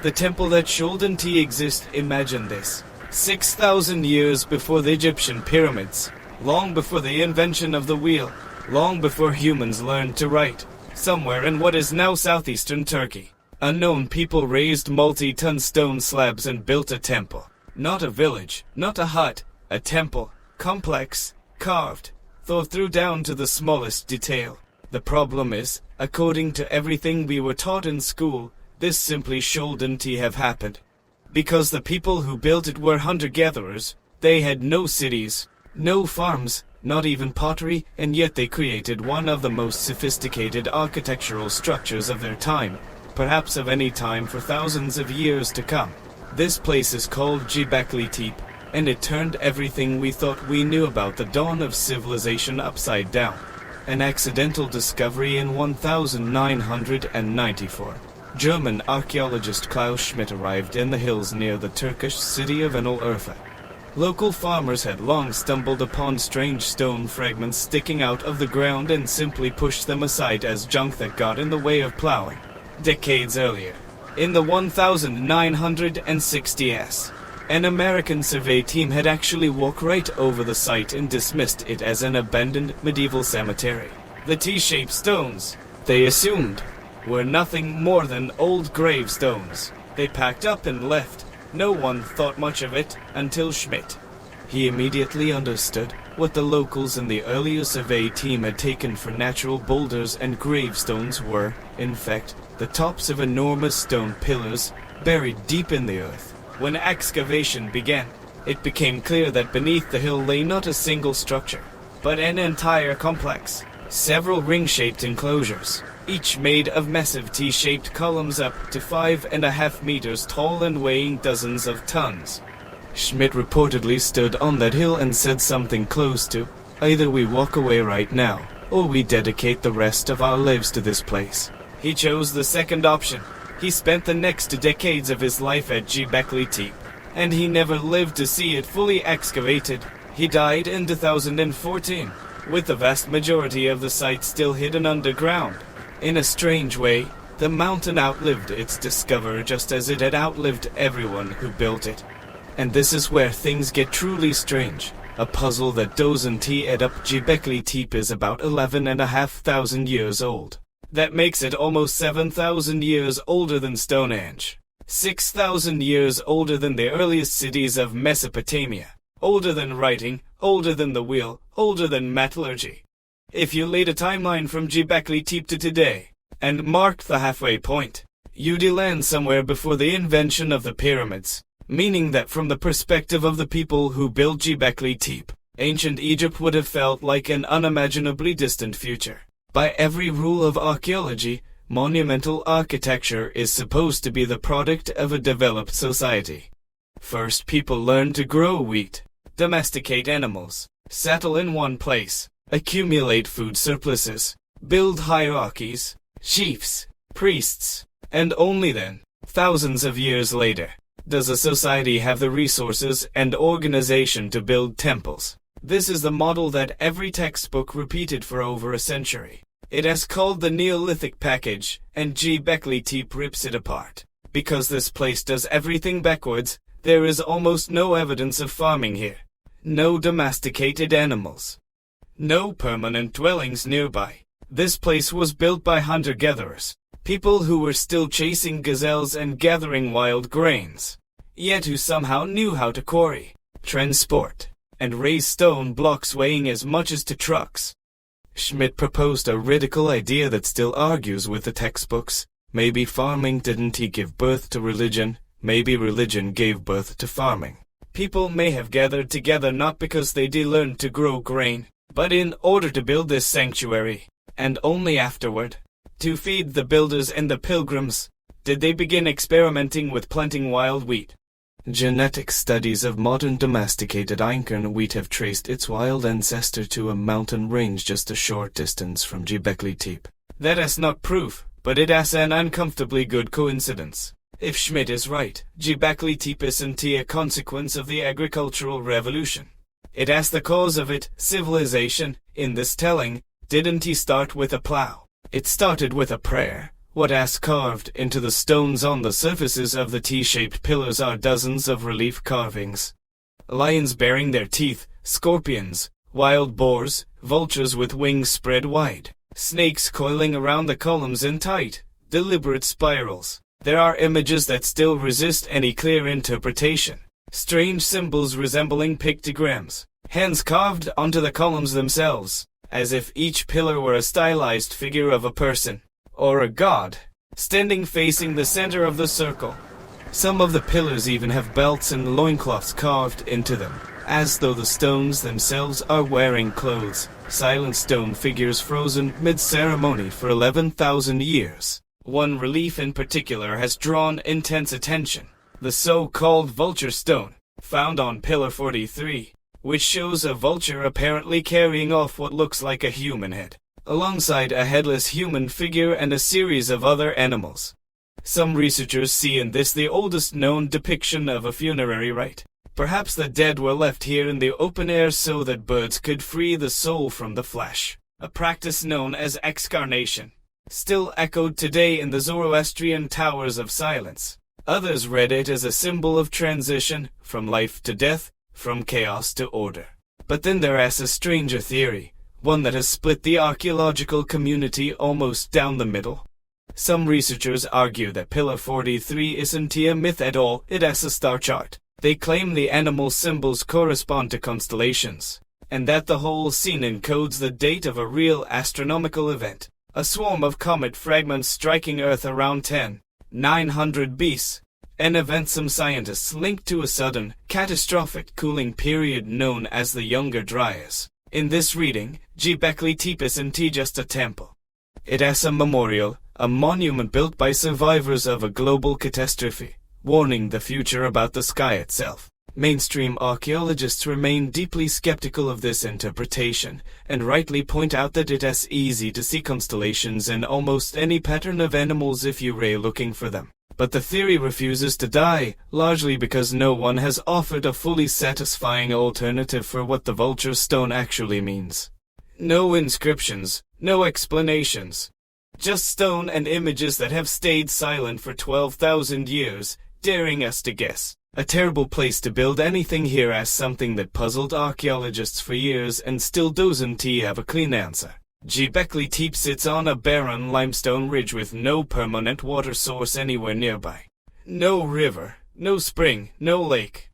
The temple that shouldn't exist, imagine this. 6,000 years before the Egyptian pyramids, long before the invention of the wheel, long before humans learned to write, somewhere in what is now southeastern Turkey, unknown people raised multi-ton stone slabs and built a temple. Not a village, not a hut, a temple, complex, carved, thought through down to the smallest detail. The problem is, according to everything we were taught in school, this simply shouldn't have happened. Because the people who built it were hunter-gatherers, they had no cities, no farms, not even pottery, and yet they created one of the most sophisticated architectural structures of their time, perhaps of any time for thousands of years to come. This place is called Göbekli Tepe, and it turned everything we thought we knew about the dawn of civilization upside down. An accidental discovery in 1994. German archaeologist Klaus Schmidt arrived in the hills near the Turkish city of Enel-Urfa. Local farmers had long stumbled upon strange stone fragments sticking out of the ground and simply pushed them aside as junk that got in the way of plowing. Decades earlier, in the 1960s, an American survey team had actually walked right over the site and dismissed it as an abandoned medieval cemetery. The T-shaped stones, they assumed, were nothing more than old gravestones. They packed up and left. No one thought much of it until Schmidt. He immediately understood what the locals in the earlier survey team had taken for natural boulders and gravestones were, in fact, the tops of enormous stone pillars buried deep in the earth. When excavation began, it became clear that beneath the hill lay not a single structure, but an entire complex. Several ring-shaped enclosures, each made of massive T-shaped columns up to 5.5 meters tall and weighing dozens of tons. Schmidt reportedly stood on that hill and said something close to, "Either we walk away right now, or we dedicate the rest of our lives to this place." He chose the second option. He spent the next decades of his life at Göbekli Tepe, and he never lived to see it fully excavated. He died in 2014, with the vast majority of the site still hidden underground. In a strange way, the mountain outlived its discoverer just as it had outlived everyone who built it. And this is where things get truly strange. A puzzle that doesn't add up. Göbekli Tepe is about 11,500 years old. That makes it almost 7,000 years older than Stonehenge. 6,000 years older than the earliest cities of Mesopotamia. Older than writing, older than the wheel, older than metallurgy. If you laid a timeline from Göbekli Tepe to today, and marked the halfway point, you'd land somewhere before the invention of the pyramids, meaning that from the perspective of the people who built Göbekli Tepe, ancient Egypt would have felt like an unimaginably distant future. By every rule of archaeology, monumental architecture is supposed to be the product of a developed society. First, people learn to grow wheat, domesticate animals, settle in one place, accumulate food surpluses, build hierarchies, chiefs, priests, and only then, thousands of years later, does a society have the resources and organization to build temples. This is the model that every textbook repeated for over a century. It is called the Neolithic package, and Göbekli Tepe rips it apart. Because this place does everything backwards, there is almost no evidence of farming here. No domesticated animals. No permanent dwellings nearby. This place was built by hunter-gatherers, people who were still chasing gazelles and gathering wild grains, yet who somehow knew how to quarry, transport, and raise stone blocks weighing as much as 2 trucks. Schmidt proposed a radical idea that still argues with the textbooks. Maybe farming didn't give birth to religion, maybe religion gave birth to farming. People may have gathered together not because they learned to grow grain, but in order to build this sanctuary, and only afterward, to feed the builders and the pilgrims, did they begin experimenting with planting wild wheat. Genetic studies of modern domesticated einkorn wheat have traced its wild ancestor to a mountain range just a short distance from Göbekli Tepe. That is not proof, but it is an uncomfortably good coincidence. If Schmidt is right, Göbekli Tepe isn't a consequence of the agricultural revolution. It is the cause of it. Civilization, in this telling, didn't start with a plow. It started with a prayer. What as carved into the stones on the surfaces of the T-shaped pillars are dozens of relief carvings. Lions baring their teeth, scorpions, wild boars, vultures with wings spread wide, snakes coiling around the columns in tight, deliberate spirals. There are images that still resist any clear interpretation. Strange symbols resembling pictograms, hands carved onto the columns themselves, as if each pillar were a stylized figure of a person, or a god, standing facing the center of the circle. Some of the pillars even have belts and loincloths carved into them, as though the stones themselves are wearing clothes, silent stone figures frozen mid-ceremony for 11,000 years. One relief in particular has drawn intense attention, the so-called vulture stone, found on Pillar 43, which shows a vulture apparently carrying off what looks like a human head, alongside a headless human figure and a series of other animals. Some researchers see in this the oldest known depiction of a funerary rite. Perhaps the dead were left here in the open air so that birds could free the soul from the flesh, a practice known as excarnation, still echoed today in the Zoroastrian towers of silence. Others read it as a symbol of transition, from life to death, from chaos to order. But then there is a stranger theory, one that has split the archaeological community almost down the middle. Some researchers argue that Pillar 43 isn't a myth at all, it is a star chart. They claim the animal symbols correspond to constellations, and that the whole scene encodes the date of a real astronomical event, a swarm of comet fragments striking Earth around 10,900 BC, an event some scientists link to a sudden, catastrophic cooling period known as the Younger Dryas. In this reading, Göbekli Tepe isn't just a temple. It is a memorial, a monument built by survivors of a global catastrophe, warning the future about the sky itself. Mainstream archaeologists remain deeply skeptical of this interpretation, and rightly point out that it is easy to see constellations in almost any pattern of animals if you are looking for them. But the theory refuses to die, largely because no one has offered a fully satisfying alternative for what the vulture stone actually means. No inscriptions, no explanations. Just stone and images that have stayed silent for 12,000 years, daring us to guess. A terrible place to build anything here as something that puzzled archaeologists for years and still doesn't have a clean answer. Göbekli Tepe sits on a barren limestone ridge with no permanent water source anywhere nearby. No river, no spring, no lake.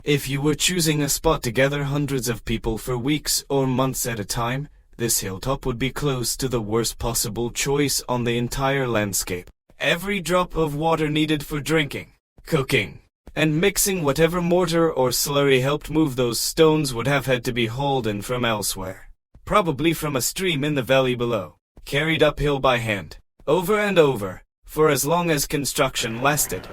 If you were choosing a spot to gather hundreds of people for weeks or months at a time, this hilltop would be close to the worst possible choice on the entire landscape. Every drop of water needed for drinking, cooking, and mixing whatever mortar or slurry helped move those stones would have had to be hauled in from elsewhere. Probably from a stream in the valley below, carried uphill by hand, over and over, for as long as construction lasted.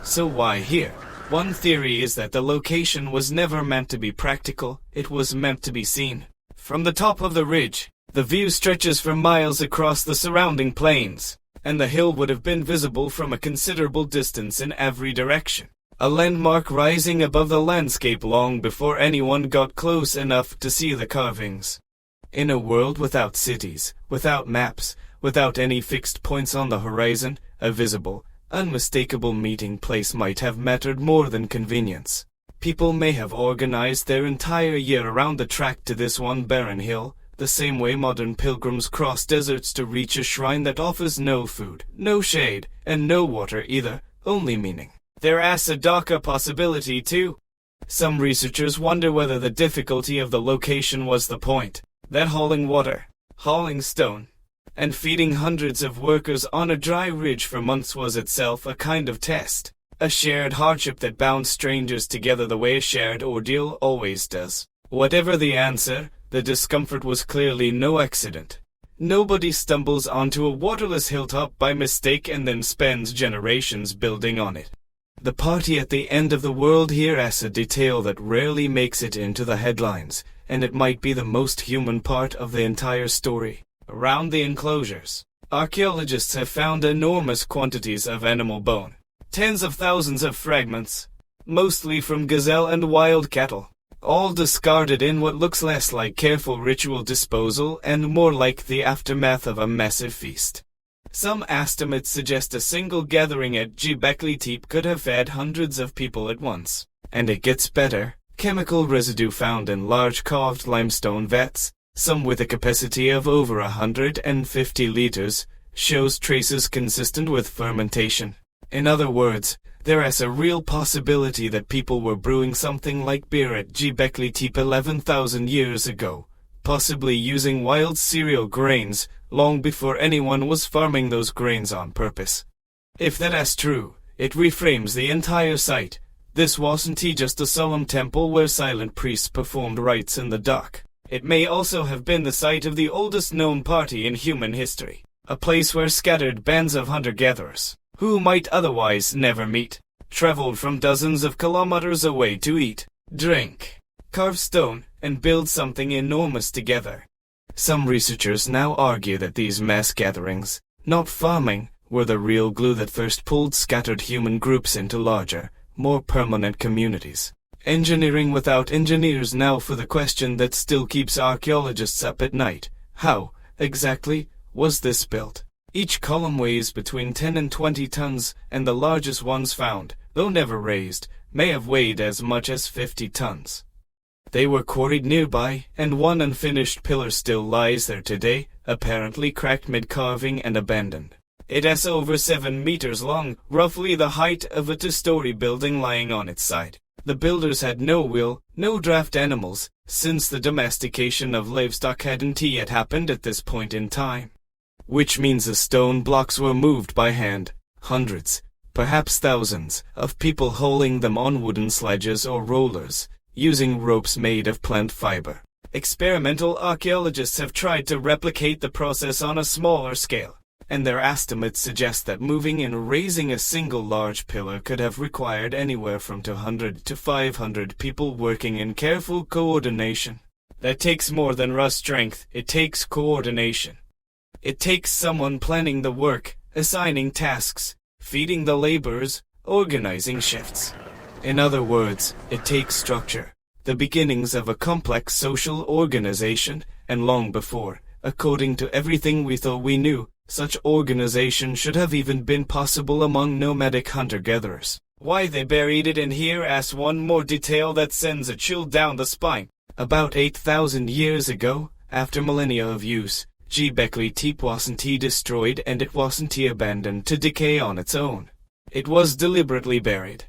So why here? One theory is that the location was never meant to be practical, it was meant to be seen. From the top of the ridge, the view stretches for miles across the surrounding plains, and the hill would have been visible from a considerable distance in every direction. A landmark rising above the landscape long before anyone got close enough to see the carvings. In a world without cities, without maps, without any fixed points on the horizon, a visible, unmistakable meeting place might have mattered more than convenience. People may have organized their entire year around the track to this one barren hill, the same way modern pilgrims cross deserts to reach a shrine that offers no food, no shade, and no water either, only meaning. There is a darker possibility too. Some researchers wonder whether the difficulty of the location was the point. That hauling water, hauling stone, and feeding hundreds of workers on a dry ridge for months was itself a kind of test, a shared hardship that bound strangers together the way a shared ordeal always does. Whatever the answer, the discomfort was clearly no accident. Nobody stumbles onto a waterless hilltop by mistake and then spends generations building on it. The party at the end of the world here is a detail that rarely makes it into the headlines, and it might be the most human part of the entire story. Around the enclosures, archaeologists have found enormous quantities of animal bone, tens of thousands of fragments, mostly from gazelle and wild cattle, all discarded in what looks less like careful ritual disposal and more like the aftermath of a massive feast. Some estimates suggest a single gathering at Göbekli Tepe could have fed hundreds of people at once. And it gets better. Chemical residue found in large carved limestone vats, some with a capacity of over 150 liters, shows traces consistent with fermentation. In other words, there is a real possibility that people were brewing something like beer at Göbekli Tepe 11,000 years ago, possibly using wild cereal grains, long before anyone was farming those grains on purpose. If that is true, it reframes the entire site. This wasn't just a solemn temple where silent priests performed rites in the dark. It may also have been the site of the oldest known party in human history, a place where scattered bands of hunter-gatherers, who might otherwise never meet, traveled from dozens of kilometers away to eat, drink, carve stone, and build something enormous together. Some researchers now argue that these mass gatherings, not farming, were the real glue that first pulled scattered human groups into larger, more permanent communities. Engineering without engineers now for the question that still keeps archaeologists up at night. How, exactly, was this built? Each column weighs between 10 and 20 tons, and the largest ones found, though never raised, may have weighed as much as 50 tons. They were quarried nearby, and one unfinished pillar still lies there today, apparently cracked mid-carving and abandoned. It is over 7 meters long, roughly the height of a two-story building lying on its side. The builders had no wheel, no draft animals, since the domestication of livestock hadn't yet happened at this point in time. Which means the stone blocks were moved by hand. Hundreds, perhaps thousands, of people hauling them on wooden sledges or rollers, using ropes made of plant fiber. Experimental archaeologists have tried to replicate the process on a smaller scale, and their estimates suggest that moving and raising a single large pillar could have required anywhere from 200 to 500 people working in careful coordination. That takes more than raw strength, it takes coordination. It takes someone planning the work, assigning tasks, feeding the laborers, organizing shifts. In other words, it takes structure, the beginnings of a complex social organization, and long before, according to everything we thought we knew, such organization should have even been possible among nomadic hunter-gatherers. Why they buried it in here as one more detail that sends a chill down the spine. About 8,000 years ago, after millennia of use, Göbekli Tepe wasn't destroyed and it wasn't abandoned to decay on its own. It was deliberately buried.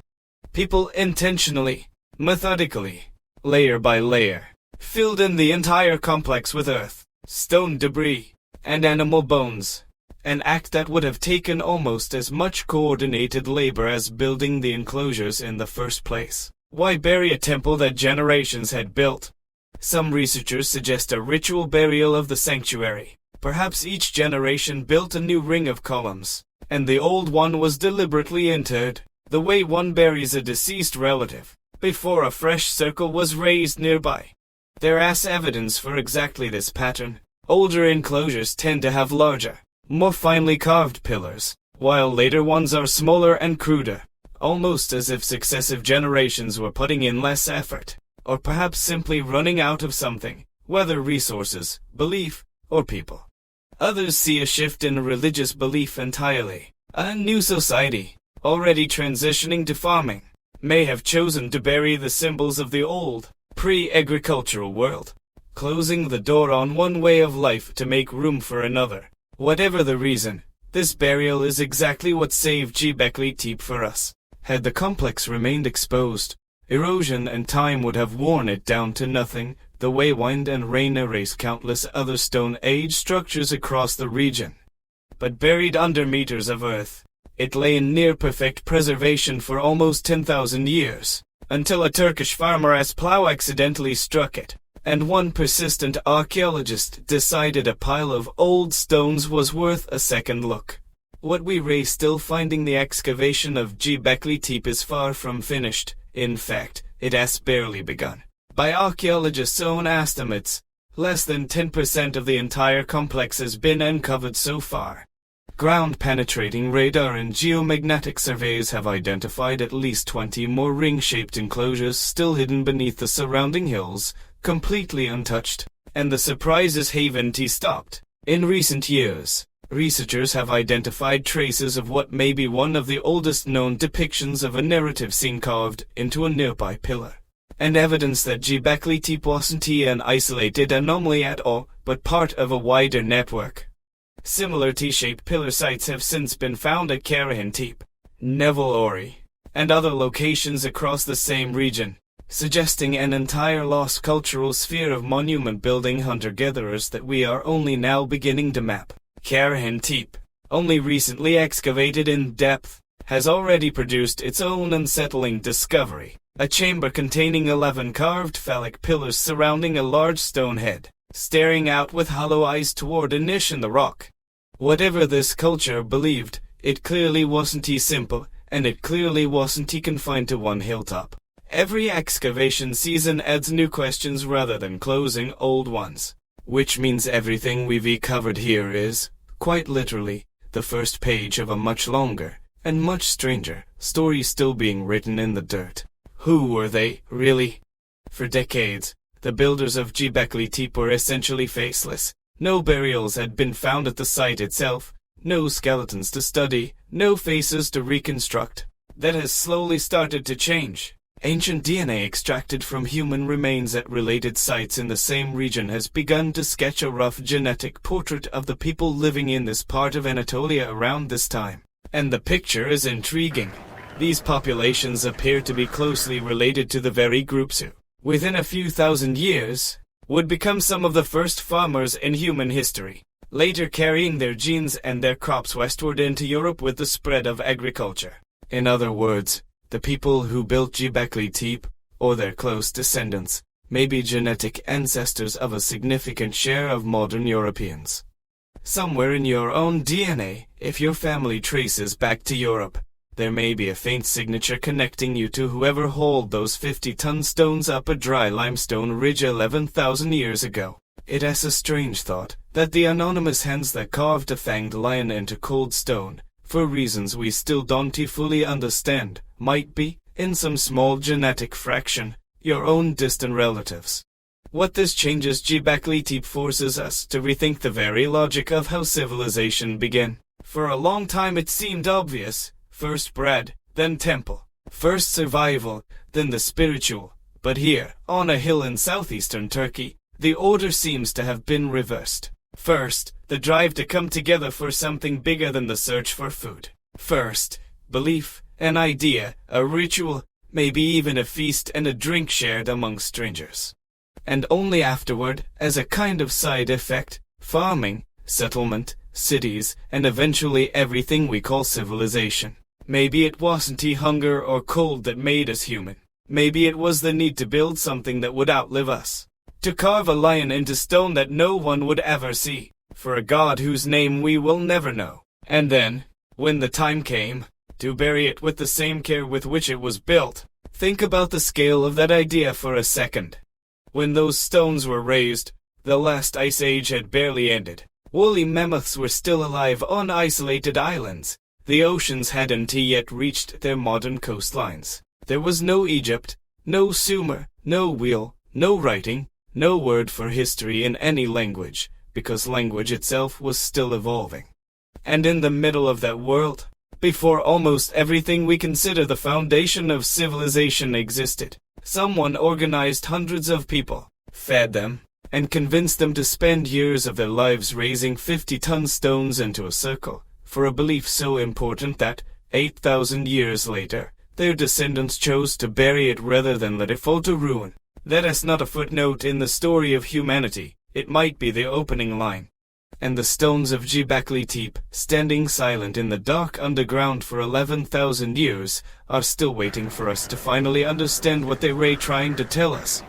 People intentionally, methodically, layer by layer, filled in the entire complex with earth, stone debris, and animal bones. An act that would have taken almost as much coordinated labor as building the enclosures in the first place. Why bury a temple that generations had built? Some researchers suggest a ritual burial of the sanctuary. Perhaps each generation built a new ring of columns, and the old one was deliberately interred, the way one buries a deceased relative, before a fresh circle was raised nearby. There is evidence for exactly this pattern. Older enclosures tend to have larger, more finely carved pillars, while later ones are smaller and cruder, almost as if successive generations were putting in less effort, or perhaps simply running out of something, whether resources, belief, or people. Others see a shift in religious belief entirely. A new society, already transitioning to farming, may have chosen to bury the symbols of the old, pre-agricultural world, closing the door on one way of life to make room for another. Whatever the reason, this burial is exactly what saved Göbekli Tepe for us. Had the complex remained exposed, erosion and time would have worn it down to nothing, the way wind and rain erase countless other Stone Age structures across the region. But buried under meters of earth, it lay in near-perfect preservation for almost 10,000 years, until a Turkish farmer's plow accidentally struck it, and one persistent archaeologist decided a pile of old stones was worth a second look. What we raise still finding the excavation of Göbekli Tepe is far from finished. In fact, it has barely begun. By archaeologists' own estimates, less than 10% of the entire complex has been uncovered so far. Ground-penetrating radar and geomagnetic surveys have identified at least 20 more ring-shaped enclosures still hidden beneath the surrounding hills, completely untouched, and the surprises haven't stopped. In recent years, researchers have identified traces of what may be one of the oldest known depictions of a narrative scene carved into a nearby pillar, and evidence that Göbekli Tepe wasn't an isolated anomaly at all, but part of a wider network. Similar T-shaped pillar sites have since been found at Karahan Tepe, Neville, and other locations across the same region, suggesting an entire lost cultural sphere of monument building hunter-gatherers that we are only now beginning to map. Karahan Tepe, only recently excavated in depth, has already produced its own unsettling discovery: a chamber containing 11 carved phallic pillars surrounding a large stone head, staring out with hollow eyes toward a niche in the rock. Whatever this culture believed, it clearly wasn't simple, and it clearly wasn't confined to one hilltop. Every excavation season adds new questions rather than closing old ones. Which means everything we've covered here is, quite literally, the first page of a much longer, and much stranger, story still being written in the dirt. Who were they, really? For decades, the builders of Göbekli Tepe were essentially faceless. No burials had been found at the site itself, no skeletons to study, no faces to reconstruct. That has slowly started to change. Ancient DNA extracted from human remains at related sites in the same region has begun to sketch a rough genetic portrait of the people living in this part of Anatolia around this time. And the picture is intriguing. These populations appear to be closely related to the very groups who, within a few thousand years, would become some of the first farmers in human history, later carrying their genes and their crops westward into Europe with the spread of agriculture. In other words, the people who built Göbekli Tepe, or their close descendants, may be genetic ancestors of a significant share of modern Europeans. Somewhere in your own DNA, if your family traces back to Europe, there may be a faint signature connecting you to whoever hauled those 50-ton stones up a dry limestone ridge 11,000 years ago. It is a strange thought that the anonymous hands that carved a fanged lion into cold stone, for reasons we still don't fully understand, might be, in some small genetic fraction, your own distant relatives. What this changes Göbekli Tepe forces us to rethink the very logic of how civilization began. For a long time it seemed obvious: first bread, then temple. First survival, then the spiritual. But here, on a hill in southeastern Turkey, the order seems to have been reversed. First, the drive to come together for something bigger than the search for food. First, belief, an idea, a ritual, maybe even a feast and a drink shared among strangers. And only afterward, as a kind of side effect, farming, settlement, cities, and eventually everything we call civilization. Maybe it wasn't hunger or cold that made us human. Maybe it was the need to build something that would outlive us. To carve a lion into stone that no one would ever see, for a god whose name we will never know. And then, when the time came, to bury it with the same care with which it was built. Think about the scale of that idea for a second. When those stones were raised, the last ice age had barely ended. Woolly mammoths were still alive on isolated islands. The oceans hadn't yet reached their modern coastlines. There was no Egypt, no Sumer, no wheel, no writing, no word for history in any language, because language itself was still evolving. And in the middle of that world, before almost everything we consider the foundation of civilization existed, someone organized hundreds of people, fed them, and convinced them to spend years of their lives raising 50-ton stones into a circle, for a belief so important that, 8,000 years later, their descendants chose to bury it rather than let it fall to ruin. That is not a footnote in the story of humanity, it might be the opening line. And the stones of Göbekli Tepe, standing silent in the dark underground for 11,000 years, are still waiting for us to finally understand what they were trying to tell us.